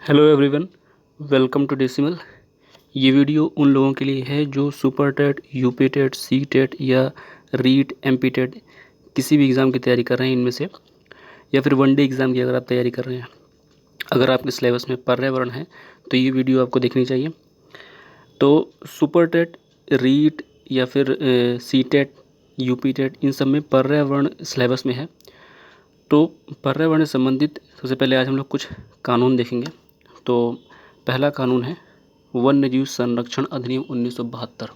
Hello everyone, welcome to Decimal. ये video उन लोगों के लिए है जो super TET, UP TET, C TET या रीट, एमपी टेट किसी भी एग्ज़ाम की तैयारी कर रहे हैं इनमें से, या फिर वनडे एग्ज़ाम की अगर आप तैयारी कर रहे हैं। अगर आपके सिलेबस में पर्यावरण है तो ये वीडियो आपको देखनी चाहिए। तो सुपर टेट, रीट या फिर सी टेट, यूपी टेट, इन सब में पर्यावरण सिलेबस में है। तो पर्यावरण से संबंधित सबसे पहले आज हम लोग कुछ कानून देखेंगे। तो पहला कानून है वन्यजीव संरक्षण अधिनियम 1972।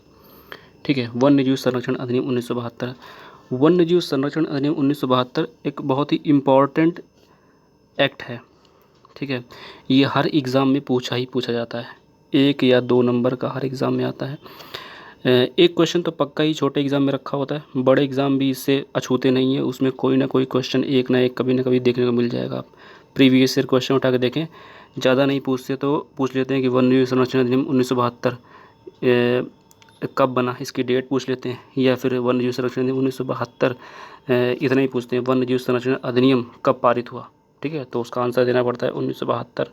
ठीक है, वन्यजीव संरक्षण अधिनियम 1972। वन्यजीव संरक्षण अधिनियम 1972 एक बहुत ही इम्पॉर्टेंट एक्ट है। ठीक है, ये हर एग्ज़ाम में पूछा जाता है। 1 या 2 नंबर का हर एग्ज़ाम में आता है। एक क्वेश्चन तो पक्का ही छोटे एग्ज़ाम में रखा होता है, बड़े एग्ज़ाम भी इससे अछूते नहीं है। उसमें कोई ना कोई क्वेश्चन एक ना एक कभी ना कभी देखने को मिल जाएगा। आप प्रीवियस ईयर क्वेश्चन उठा के देखें, ज़्यादा नहीं पूछते तो पूछ लेते हैं कि वन्यजीव संरक्षण अधिनियम 1972 कब बना, इसकी डेट पूछ लेते हैं, या फिर वन्यजीव संरक्षण अधिनियम 1972 इतना ही पूछते हैं वन्यजीव संरक्षण अधिनियम कब पारित हुआ। ठीक है, तो उसका आंसर देना पड़ता है 1972।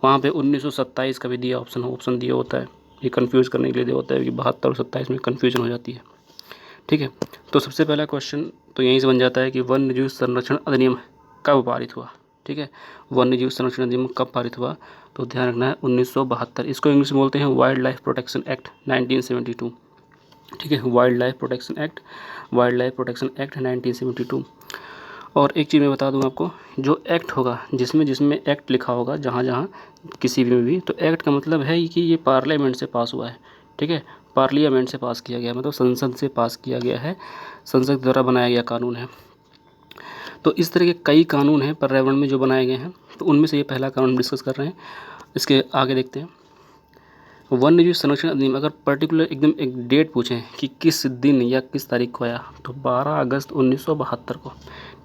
वहाँ पे 1927 का भी दिया ऑप्शन दिया होता है, ये कन्फ्यूज़ करने के लिए दिया होता है कि 72 और 27 में कन्फ्यूजन हो जाती है। ठीक है, तो सबसे पहला क्वेश्चन तो यहीं से बन जाता है कि वन्यजीव संरक्षण अधिनियम कब पारित हुआ। ठीक है, वन्यजीव संरक्षण अधिनियम कब पारित हुआ, तो ध्यान रखना है 1972। इसको इंग्लिश में बोलते हैं वाइल्ड लाइफ प्रोटेक्शन एक्ट 1972। ठीक है, वाइल्ड लाइफ प्रोटेक्शन एक्ट 1972। और एक चीज़ मैं बता दूं आपको, जो एक्ट होगा, जिसमें जिसमें एक्ट लिखा होगा, जहाँ जहाँ किसी भी, तो एक्ट का मतलब है कि ये पार्लियामेंट से पास हुआ है। ठीक है, पार्लियामेंट से पास किया गया, मतलब संसद से पास किया गया है, संसद द्वारा बनाया गया कानून है। तो इस तरह के कई कानून हैं पर्यावरण में जो बनाए गए हैं, तो उनमें से ये पहला कानून डिस्कस कर रहे हैं। इसके आगे देखते हैं। वन्यजीव संरक्षण अधिनियम, अगर पर्टिकुलर एकदम एक डेट पूछें कि किस दिन या किस तारीख को आया, तो 12 अगस्त 1972 को।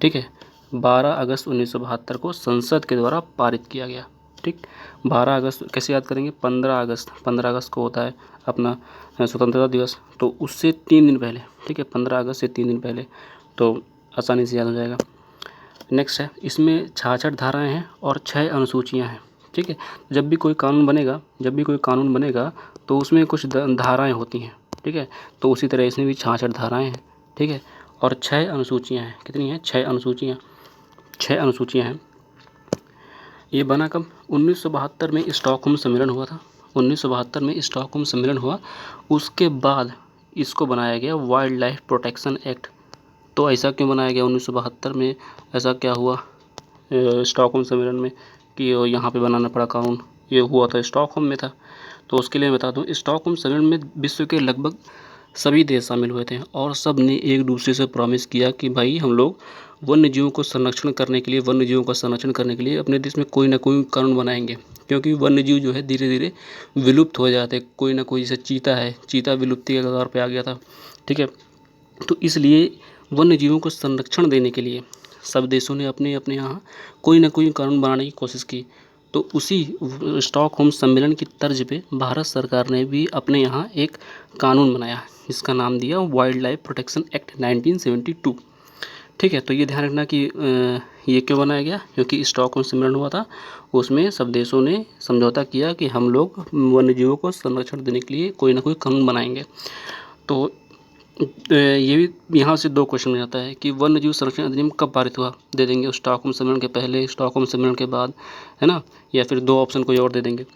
ठीक है, 12 अगस्त 1972 को संसद के द्वारा पारित किया गया। ठीक, 12 अगस्त कैसे याद करेंगे, 15 अगस्त को होता है अपना स्वतंत्रता दिवस, तो उससे 3 दिन पहले। ठीक है, 15 अगस्त से 3 दिन पहले, तो आसानी से याद हो जाएगा। नेक्स्ट है, इसमें 66 धाराएँ हैं और 6 अनुसूचियाँ हैं। ठीक है, जब भी कोई कानून बनेगा तो उसमें कुछ धाराएँ होती हैं। ठीक है, तो उसी तरह इसमें भी 66 धाराएँ हैं। ठीक है, और 6 अनुसूचियाँ हैं। कितनी हैं? 6 अनुसूचियाँ हैं। ये बना कब? 1972 में स्टॉकहोम सम्मेलन हुआ था। 1972 में स्टॉकहोम सम्मेलन हुआ, उसके बाद इसको बनाया गया वाइल्ड लाइफ प्रोटेक्शन एक्ट। तो ऐसा क्यों बनाया गया 1972 में? ऐसा क्या हुआ स्टॉकहोम सम्मेलन में कि यहाँ पे बनाना पड़ा कानून? ये हुआ था स्टॉकहोम में था। तो उसके लिए मैं बता दूँ, स्टॉकहोम सम्मेलन में विश्व के लगभग सभी देश शामिल हुए थे और सब ने एक दूसरे से प्रॉमिस किया कि भाई हम लोग वन्यजीवों को संरक्षण करने के लिए अपने देश में कोई ना कोई कानून बनाएंगे, क्योंकि वन्यजीव जो है धीरे धीरे विलुप्त हो जाते। कोई ना कोई, जैसे चीता है, चीता विलुप्ति के कगार पे आ गया था। ठीक है, तो इसलिए वन्यजीवों को संरक्षण देने के लिए सब देशों ने अपने अपने यहाँ कोई ना कोई कानून बनाने की कोशिश की। तो उसी स्टॉकहोम सम्मेलन की तर्ज पे भारत सरकार ने भी अपने यहाँ एक कानून बनाया, जिसका नाम दिया वाइल्ड लाइफ प्रोटेक्शन एक्ट 1972। ठीक है, तो ये ध्यान रखना कि ये क्यों बनाया गया, क्योंकि स्टॉकहोम सम्मेलन हुआ था, उसमें सब देशों ने समझौता किया कि हम लोग वन्यजीवों को संरक्षण देने के लिए कोई ना कोई कानून बनाएंगे। तो ये भी यहाँ से 2 क्वेश्चन मिल जाता है कि वन्यजीव संरक्षण अधिनियम कब पारित हुआ, दे देंगे स्टॉकहोम सम्मेलन के पहले, स्टॉकहोम सम्मेलन के बाद, है ना, या फिर 2 ऑप्शन कोई और दे देंगे।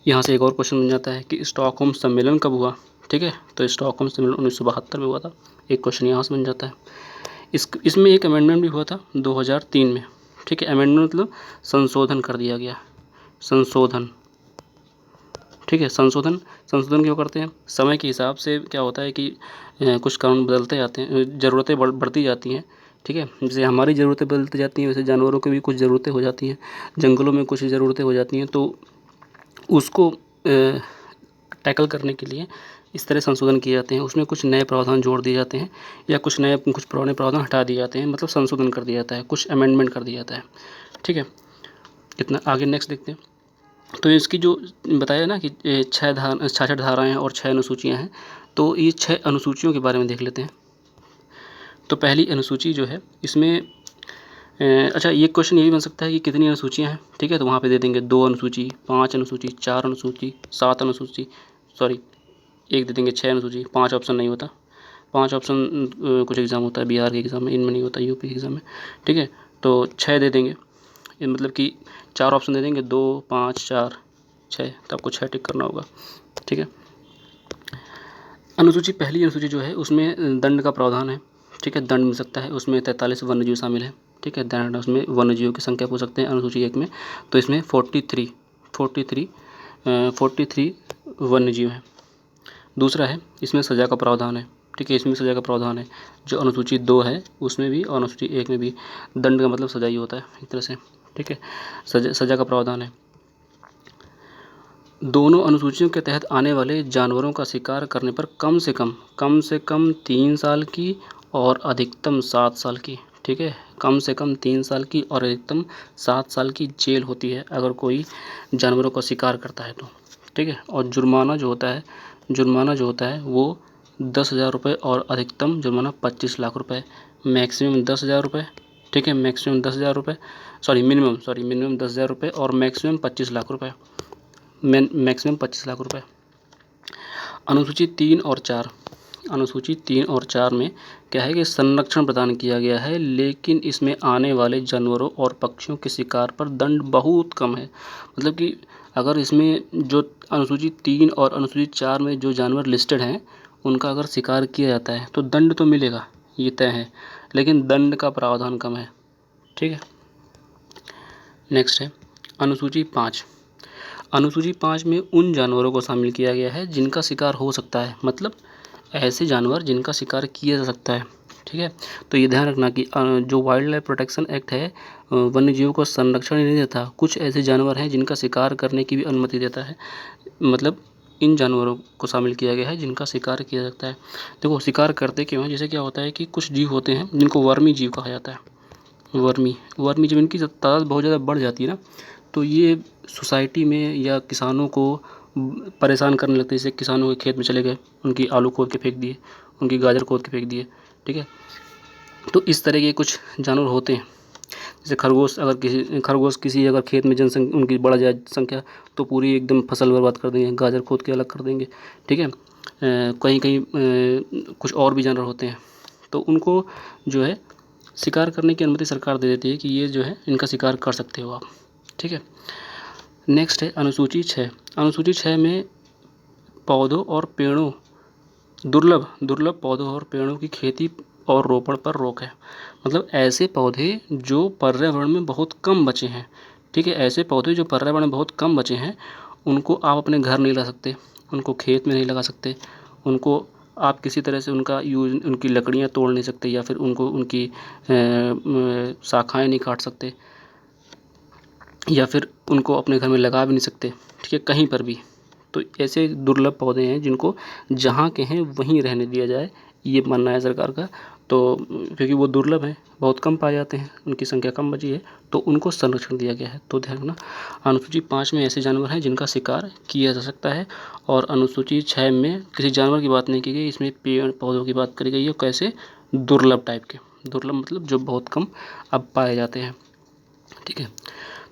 यहाँ से एक और क्वेश्चन बन जाता है कि स्टॉकहोम सम्मेलन कब हुआ। ठीक है, तो स्टॉकहोम सम्मेलन 1972 में हुआ था। एक क्वेश्चन यहाँ से बन जाता है। इसमें एक अमेंडमेंट भी हुआ था 2003 में। ठीक है, अमेंडमेंट मतलब संशोधन कर दिया गया, संशोधन। ठीक है, संशोधन क्यों करते हैं? समय के हिसाब से क्या होता है कि कुछ कानून बदलते जाते हैं, ज़रूरतें बढ़ती जाती हैं। ठीक है, जैसे हमारी ज़रूरतें बदलती जाती हैं, वैसे जानवरों की भी कुछ ज़रूरतें हो जाती हैं, जंगलों में कुछ ज़रूरतें हो जाती हैं। तो उसको टैकल करने के लिए इस तरह संशोधन किए जाते हैं। उसमें कुछ नए प्रावधान जोड़ दिए जाते हैं, या कुछ पुराने प्रावधान हटा दिए जाते हैं, मतलब संशोधन कर दिया जाता है, कुछ अमेंडमेंट कर दिया जाता है। ठीक है, इतना। आगे नेक्स्ट देखते हैं। तो इसकी जो बताया ना कि 66 धाराएँ और 6 अनुसूचियाँ हैं, तो ये 6 अनुसूचियों के बारे में देख लेते हैं। तो पहली अनुसूची जो है, इसमें अच्छा, ये क्वेश्चन ये भी बन सकता है कि कितनी अनुसूचियाँ हैं, ठीक है, तो वहाँ पे दे देंगे 2 अनुसूची, 5 अनुसूची, 4 अनुसूची, 7 अनुसूची, सॉरी 1 दे देंगे, 6 अनुसूची, 5 ऑप्शन नहीं होता। 5 ऑप्शन कुछ एग्ज़ाम होता है बिहार के एग्ज़ाम में, इनमें नहीं होता, यूपी के एग्ज़ाम में, ठीक है, तो 6 दे देंगे। ये मतलब कि 4 ऑप्शन दे देंगे, 2, 5, 4, 6, तो आपको 6 टिक करना होगा, ठीक है। अनुसूची, पहली अनुसूची जो है उसमें दंड का प्रावधान है, ठीक है, दंड मिल सकता है, उसमें 43 वन्यजीव शामिल है, ठीक है, दंड उसमें वन्यजीवों की संख्या पूछ सकते हैं अनुसूची 1 में, तो इसमें 43 वन्यजीव हैं। दूसरा है, इसमें सज़ा का प्रावधान है, ठीक है, इसमें सज़ा का प्रावधान है, जो अनुसूची 2 है उसमें भी और अनुसूची 1 में भी। दंड का मतलब सज़ा ही होता है एक तरह से, ठीक है, सज़ा का प्रावधान है। दोनों अनुसूचियों के तहत आने वाले जानवरों का शिकार करने पर कम से कम 3 साल की और अधिकतम 7 साल की, ठीक है, कम से कम 3 साल की और अधिकतम 7 साल की जेल होती है अगर कोई जानवरों का शिकार करता है तो, ठीक है। और जुर्माना जो होता है वो 10,000 रुपये और अधिकतम जुर्माना 25 लाख रुपये, मैक्सिमम 10,000 रुपये, ठीक है, मैक्सिमम 10,000 रुपये, मिनिमम 10,000 रुपये और मैक्सिमम 25 लाख रुपये, मैक्सिमम 25 लाख रुपये। अनुसूची 3 और 4 में क्या है कि संरक्षण प्रदान किया गया है, लेकिन इसमें आने वाले जानवरों और पक्षियों के शिकार पर दंड बहुत कम है। मतलब कि अगर इसमें जो अनुसूची 3 और अनुसूची 4 में जो जानवर लिस्टेड हैं उनका अगर शिकार किया जाता है तो दंड तो मिलेगा, ये तय है, लेकिन दंड का प्रावधान कम है, ठीक है। नेक्स्ट है अनुसूची 5। अनुसूची 5 में उन जानवरों को शामिल किया गया है जिनका शिकार हो सकता है, मतलब ऐसे जानवर जिनका शिकार किया जा सकता है, ठीक है। तो ये ध्यान रखना कि जो वाइल्ड लाइफ प्रोटेक्शन एक्ट है वन्य जीवों को संरक्षण ही नहीं देता, कुछ ऐसे जानवर हैं जिनका शिकार करने की भी अनुमति देता है, मतलब इन जानवरों को शामिल किया गया है जिनका शिकार किया जा सकता है। देखो शिकार करते क्यों हैं, जैसे क्या होता है कि कुछ जीव होते हैं जिनको वर्मी जीव कहा जाता है, वर्मी जब इनकी तादाद बहुत ज़्यादा बढ़ जाती है ना, तो ये सोसाइटी में या किसानों को परेशान करने लगते हैं। जैसे किसानों के खेत में चले गए, उनकी आलू खोद के फेंक दिए, उनकी गाजर खोद के फेंक दिए, ठीक है। तो इस तरह के कुछ जानवर होते हैं, जैसे खरगोश किसी अगर खेत में जनसंख्या उनकी बढ़ जाए संख्या तो पूरी एकदम फसल बर्बाद कर देंगे, गाजर खोद के अलग कर देंगे, ठीक है। कहीं कहीं कुछ और भी जानवर होते हैं, तो उनको जो है शिकार करने की अनुमति सरकार दे देती है कि ये जो है इनका शिकार कर सकते हो आप, ठीक है। नेक्स्ट है अनुसूची 6। अनुसूची 6 में पौधों और पेड़ों दुर्लभ पौधों और पेड़ों की खेती और रोपण पर रोक है, मतलब ऐसे पौधे जो पर्यावरण में बहुत कम बचे हैं, ठीक है, ऐसे पौधे जो पर्यावरण में बहुत कम बचे हैं उनको आप अपने घर नहीं ला सकते, उनको खेत में नहीं लगा सकते, उनको आप किसी तरह से उनकी लकड़ियाँ तोड़ नहीं सकते या फिर उनकी शाखाएँ नहीं काट सकते या फिर उनको अपने घर में लगा भी नहीं सकते, ठीक है, कहीं पर भी। तो ऐसे दुर्लभ पौधे हैं जिनको जहाँ के हैं वहीं रहने दिया जाए, ये मानना है सरकार का। तो क्योंकि वो दुर्लभ हैं, बहुत कम पाए जाते हैं, उनकी संख्या कम बची है, तो उनको संरक्षण दिया गया है। तो ध्यान रखना, अनुसूची 5 में ऐसे जानवर हैं जिनका शिकार किया जा सकता है, और अनुसूची 6 में किसी जानवर की बात नहीं की गई, इसमें पेड़ पौधों की बात करी गई है, कैसे दुर्लभ टाइप के, दुर्लभ मतलब जो बहुत कम अब पाए जाते हैं, ठीक है।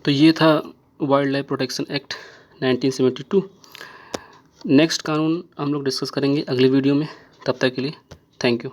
तो ये था wild life protection act 1972। Next कानून हम लोग डिस्कस करेंगे अगली वीडियो में, तब तक के लिए थैंक यू।